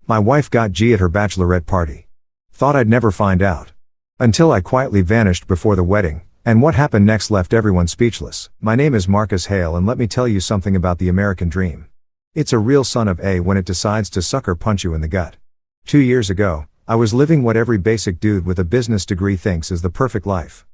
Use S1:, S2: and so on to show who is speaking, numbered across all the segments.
S1: My wife got G at her bachelorette party. Thought I'd never find out. Until I quietly vanished before the wedding, and what happened next left everyone speechless. My name is Marcus Hale, and let me tell you something about the American dream. It's a real son of A when it decides to sucker punch you in the gut. 2 years ago, I was living what every basic dude with a business degree thinks is the perfect life.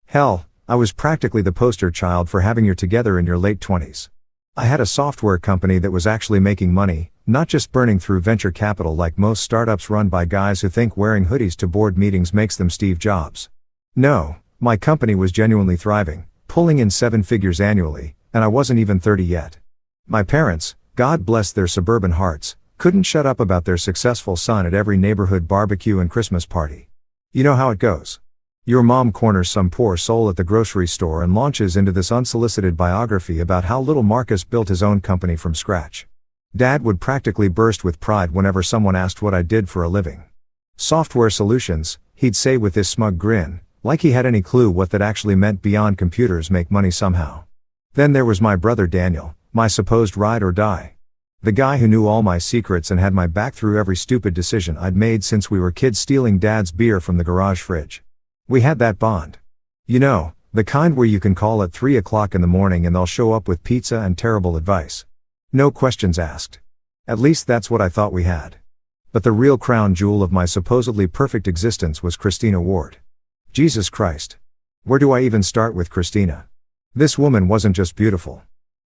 S1: Hell, I was practically the poster child for having your together in your late 20s. I had a software company that was actually making money, not just burning through venture capital like most startups run by guys who think wearing hoodies to board meetings makes them Steve Jobs. No, my company was genuinely thriving, pulling in 7 figures annually, and I wasn't even 30 yet. My parents, God bless their suburban hearts, couldn't shut up about their successful son at every neighborhood barbecue and Christmas party. You know how it goes. Your mom corners some poor soul at the grocery store and launches into this unsolicited biography about how little Marcus built his own company from scratch. Dad would practically burst with pride whenever someone asked what I did for a living. Software solutions, he'd say with this smug grin, like he had any clue what that actually meant beyond computers make money somehow. Then there was my brother Daniel, my supposed ride or die. The guy who knew all my secrets and had my back through every stupid decision I'd made since we were kids, stealing Dad's beer from the garage fridge. We had that bond. You know, the kind where you can call at 3 o'clock in the morning and they'll show up with pizza and terrible advice. No questions asked. At least that's what I thought we had. But the real crown jewel of my supposedly perfect existence was Christina Ward. Jesus Christ. Where do I even start with Christina? This woman wasn't just beautiful.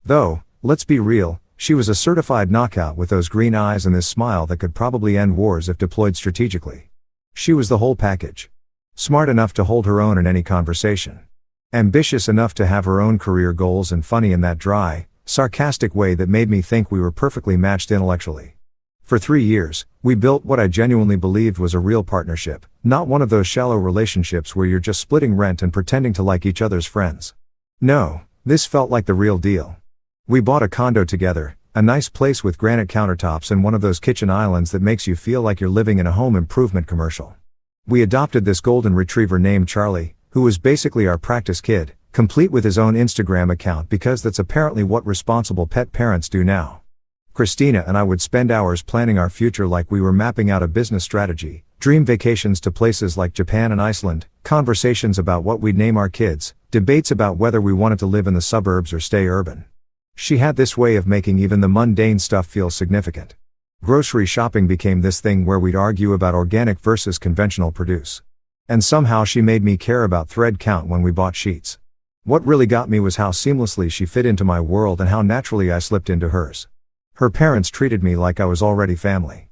S1: Though, let's be real, she was a certified knockout with those green eyes and this smile that could probably end wars if deployed strategically. She was the whole package. Smart enough to hold her own in any conversation. Ambitious enough to have her own career goals, and funny in that dry, sarcastic way that made me think we were perfectly matched intellectually. For 3 years, we built what I genuinely believed was a real partnership, not one of those shallow relationships where you're just splitting rent and pretending to like each other's friends. No, this felt like the real deal. We bought a condo together, a nice place with granite countertops and one of those kitchen islands that makes you feel like you're living in a home improvement commercial. We adopted this golden retriever named Charlie, who was basically our practice kid, complete with his own Instagram account because that's apparently what responsible pet parents do now. Christina and I would spend hours planning our future like we were mapping out a business strategy, dream vacations to places like Japan and Iceland, conversations about what we'd name our kids, debates about whether we wanted to live in the suburbs or stay urban. She had this way of making even the mundane stuff feel significant. Grocery shopping became this thing where we'd argue about organic versus conventional produce. And somehow she made me care about thread count when we bought sheets. What really got me was how seamlessly she fit into my world and how naturally I slipped into hers. Her parents treated me like I was already family.